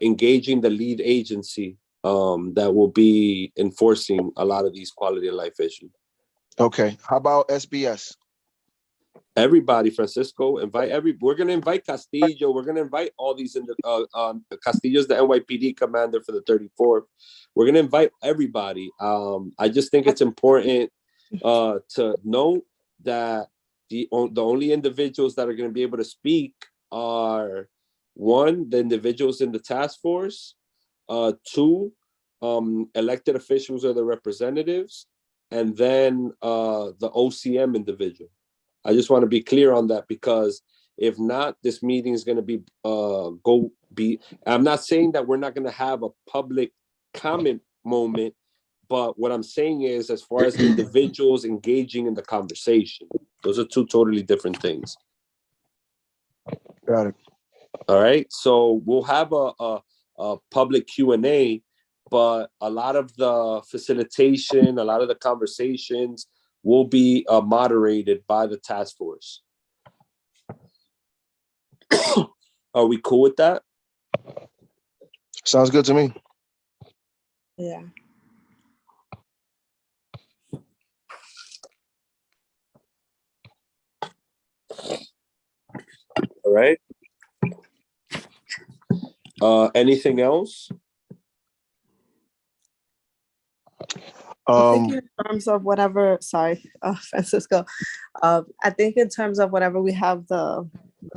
engaging the lead agency that will be enforcing a lot of these quality of life issues. Okay. How about SBS? Everybody, Francisco, we're going to invite Castillo. We're going to invite all these, Castillo's the NYPD commander for the 34th. We're going to invite everybody. I just think it's important to note that the only individuals that are going to be able to speak are, one, the individuals in the task force, two, elected officials or the representatives, and then the OCM individual. I just want to be clear on that, because if not, this meeting is going to I'm not saying that we're not going to have a public comment moment, but what I'm saying is, as far as individuals engaging in the conversation, those are two totally different things. Got it. All right. So we'll have a public Q&A, but a lot of the facilitation, a lot of the conversations will be moderated by the task force. Are we cool with that? Sounds good to me. Yeah. All right. Anything else? I'm thinking in terms of whatever, sorry, Francisco. I think in terms of whatever we have the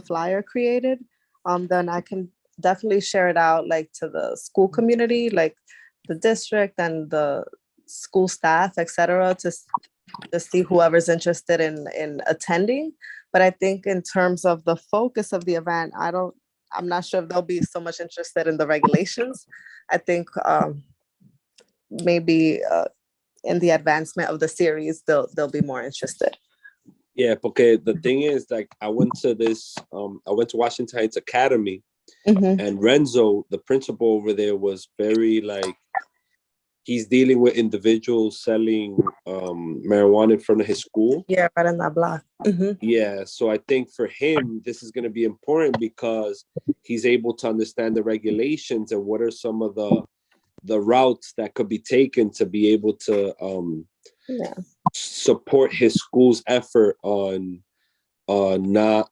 flyer created, then I can definitely share it out like to the school community, like the district and the school staff, etc., to see whoever's interested in attending. But I think in terms of the focus of the event, I'm not sure if they'll be so much interested in the regulations. I think maybe in the advancement of the series, they'll be more interested. Yeah, porque the thing is, like, I went to Washington Heights Academy, and Renzo, the principal over there, was very like, he's dealing with individuals selling marijuana in front of his school. Yeah, right in that block. Yeah, so I think for him, this is going to be important because he's able to understand the regulations and what are some of the routes that could be taken to be able to support his school's effort on not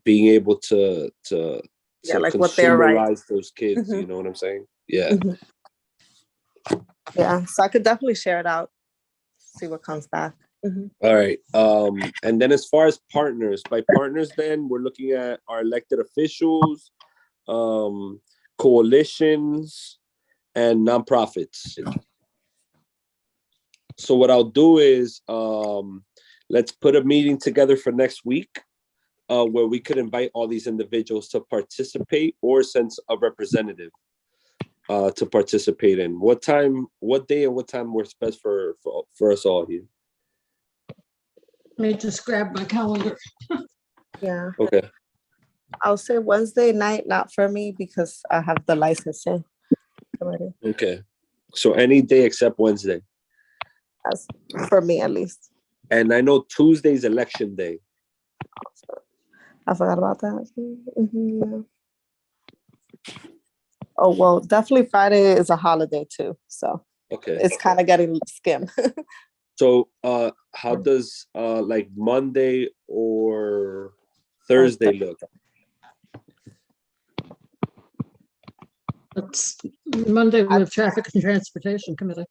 being able to like what they're right. those kids. You know what I'm saying? Yeah. Yeah, so I could definitely share it out, see what comes back. All right. And then as far as partners, by partners, then we're looking at our elected officials, coalitions, and nonprofits. So what I'll do is let's put a meeting together for next week where we could invite all these individuals to participate or send a representative to participate in. What time, what day and what time works best for us all here? Let me just grab my calendar. Yeah. Okay. I'll say Wednesday night, not for me because I have the licensing committee. Okay. So any day except Wednesday. As for me, at least. And I know Tuesday's election day. I forgot about that. Yeah. Oh, well, definitely Friday is a holiday too. So okay, it's kind of getting skim. So how does like Monday or Thursday look? It's Monday with Traffic and Transportation Committee.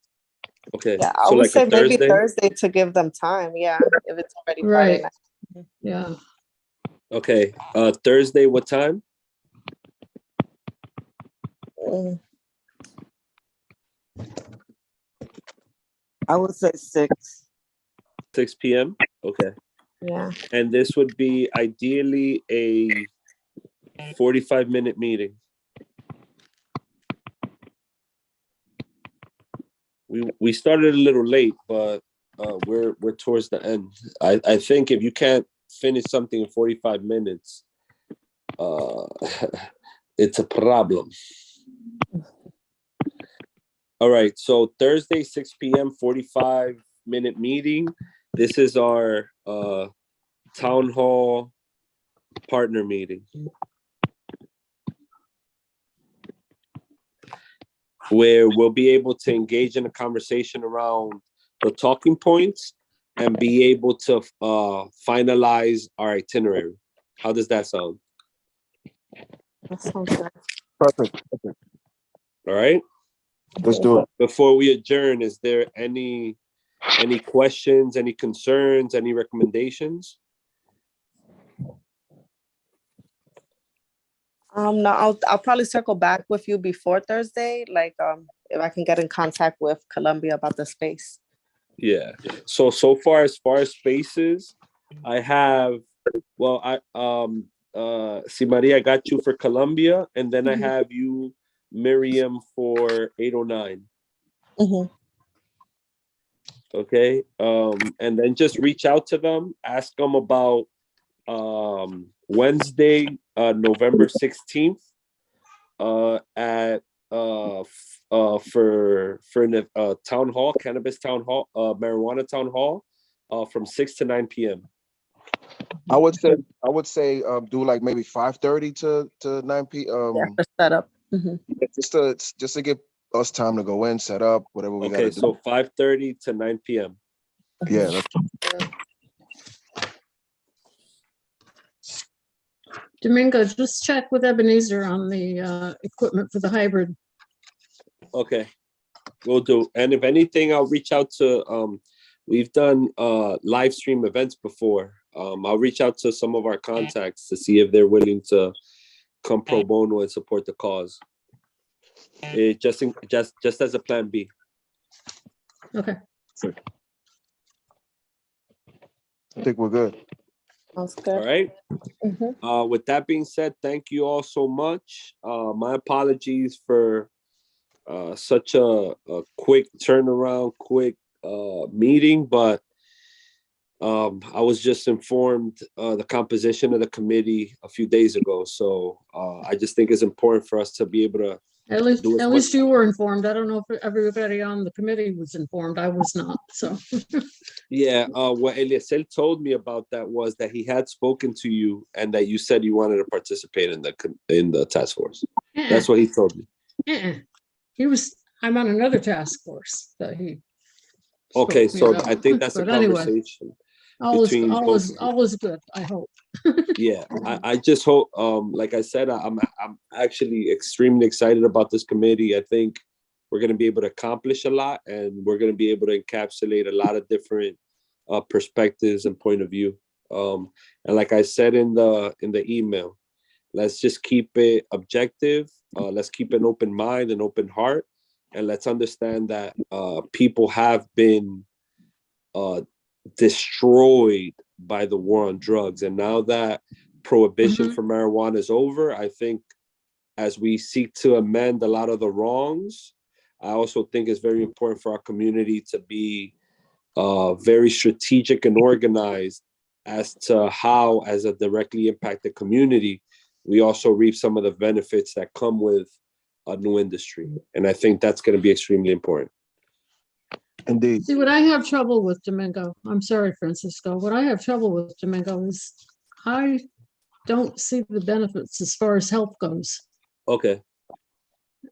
Okay. Yeah, I so would like say maybe Thursday? Thursday to give them time. Yeah, if it's already Friday night. Yeah. Okay. Thursday, what time? I would say 6. 6 p.m. Okay. Yeah. And this would be ideally a 45-minute meeting. We started a little late, but we're towards the end. I think if you can't finish something in 45 minutes, it's a problem. All right, so Thursday, 6 p.m., 45-minute meeting. This is our town hall partner meeting, where we'll be able to engage in a conversation around the talking points and be able to finalize our itinerary. How does that sound? That sounds good. Perfect. All right. Let's do it. Before we adjourn, is there any questions, any concerns, any recommendations? No, I'll probably circle back with you before Thursday, like if I can get in contact with Columbia about the space. Yeah. So far as spaces, I have, well, see, Maria, I got you for Columbia, and then I have you, Miriam, for 809. Okay. And then just reach out to them, ask them about Wednesday, November 16th, at for a town hall, cannabis town hall, marijuana town hall, from 6 to 9 p.m. I would say do like maybe 5:30 to 9 p.m. Yeah, for setup. Just to give us time to go in, set up, whatever we gotta do. So 5:30 to 9 p.m. Yeah. Domingo, just check with Ebenezer on the equipment for the hybrid. Okay. Will do. And if anything, I'll reach out to we've done live stream events before. I'll reach out to some of our contacts to see if they're willing to come pro bono and support the cause. Just as a plan B. Okay. I think we're good. Sounds All good. right. Mhm. With that being said, thank you all so much. My apologies for such a quick turnaround, quick meeting, but I was just informed the composition of the committee a few days ago. So I just think it's important for us to be able to At least, do as at much. least you were informed. I don't know if everybody on the committee was informed. I was not, so. Yeah, what Eliezer told me about that was that he had spoken to you and that you said you wanted to participate in the task force. That's what he told me. He was, I'm on another task force that he. Okay, spoke me so about. I think that's a But anyway, conversation all is, between both of you. all is good, I hope. Yeah, I just hope, like I said, I'm actually extremely excited about this committee. I think we're going to be able to accomplish a lot, and we're going to be able to encapsulate a lot of different perspectives and point of view. And like I said in the email, let's just keep it objective. Let's keep an open mind and open heart, and let's understand that people have been destroyed by the war on drugs. And now that prohibition for marijuana is over, I think as we seek to amend a lot of the wrongs, I also think it's very important for our community to be very strategic and organized as to how, as a directly impacted community, we also reap some of the benefits that come with a new industry. And I think that's going to be extremely important. Indeed. See, what I have trouble with, Domingo, I'm sorry, Francisco, what I have trouble with, Domingo, is I don't see the benefits as far as health goes. Okay.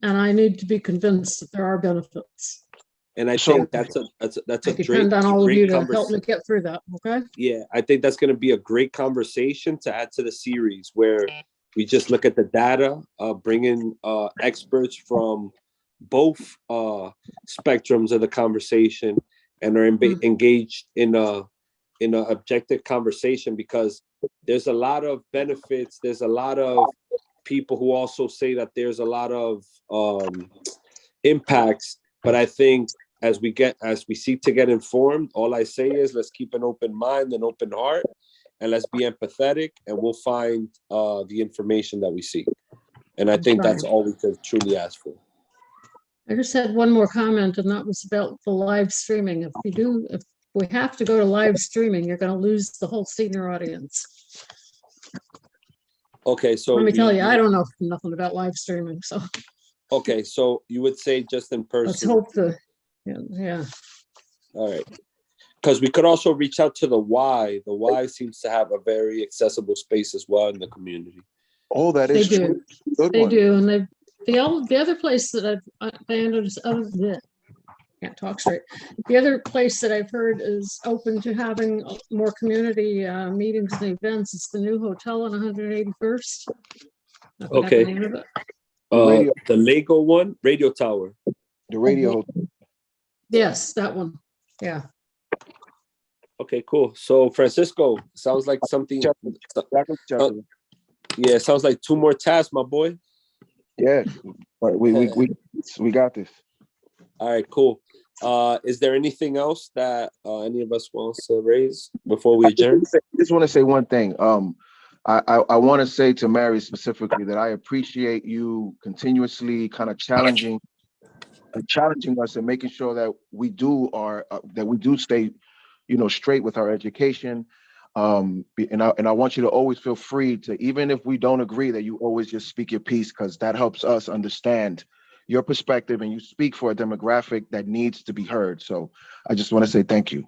And I need to be convinced that there are benefits. And I So- think that's a I depend on all of you to help me get through that, okay? Yeah, I think that's going to be a great conversation to add to the series where we just look at the data, bring in experts from both spectrums of the conversation, and are engaged in a objective conversation, because there's a lot of benefits. There's a lot of people who also say that there's a lot of impacts, but I think as we seek to get informed, all I say is let's keep an open mind and open heart, and let's be empathetic, and we'll find the information that we seek. And I think that's all we could truly ask for. I just had one more comment, and that was about the live streaming. If we have to go to live streaming, you're going to lose the whole senior audience. Okay, so let me tell you, I don't know nothing about live streaming, so. Okay, so you would say just in person. Let's hope yeah. All right. Because we could also reach out to the Y. The Y seems to have a very accessible space as well in the community. Oh, that is true. Good they one. Do, and the other place that can't talk straight. The other place that I've heard is open to having more community meetings and events. It's the new hotel on 181st. Okay. The Lego one, Radio Tower. The radio hotel. Yes, that one. Yeah. Okay, cool. So Francisco, sounds like something. Yeah, sounds like 2 more tasks, my boy. Yeah, we got this. All right, cool. Is there anything else that any of us wants to raise before we adjourn? I just want to say one thing. I want to say to Mary specifically that I appreciate you continuously kind of challenging us and making sure that we do stay, straight with our education. And I want you to always feel free to, even if we don't agree, that you always just speak your piece, because that helps us understand your perspective, and you speak for a demographic that needs to be heard. So I just want to say thank you.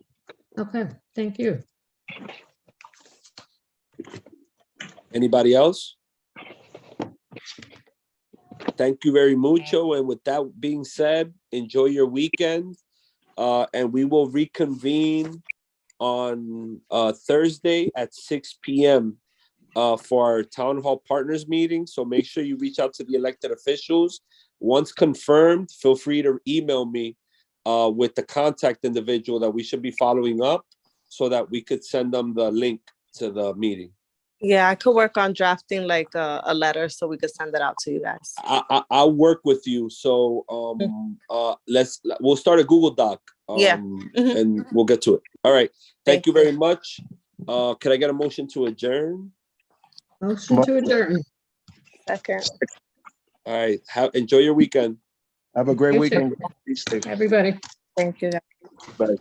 Okay, thank you. Anybody else? Thank you very mucho. And with that being said, enjoy your weekend. And we will reconvene on Thursday at 6 p.m. For our Town Hall Partners meeting. So make sure you reach out to the elected officials. Once confirmed, feel free to email me with the contact individual that we should be following up so that we could send them the link to the meeting. Yeah, I could work on drafting like a letter so we could send it out to you guys. I'll work with you. So we'll start a Google Doc. And we'll get to it. All right. Thank you very much. Can I get a motion to adjourn? Motion to adjourn. Second. All right. Enjoy your weekend. Have a great You too. weekend. Be safe. Everybody. Thank you. Bye.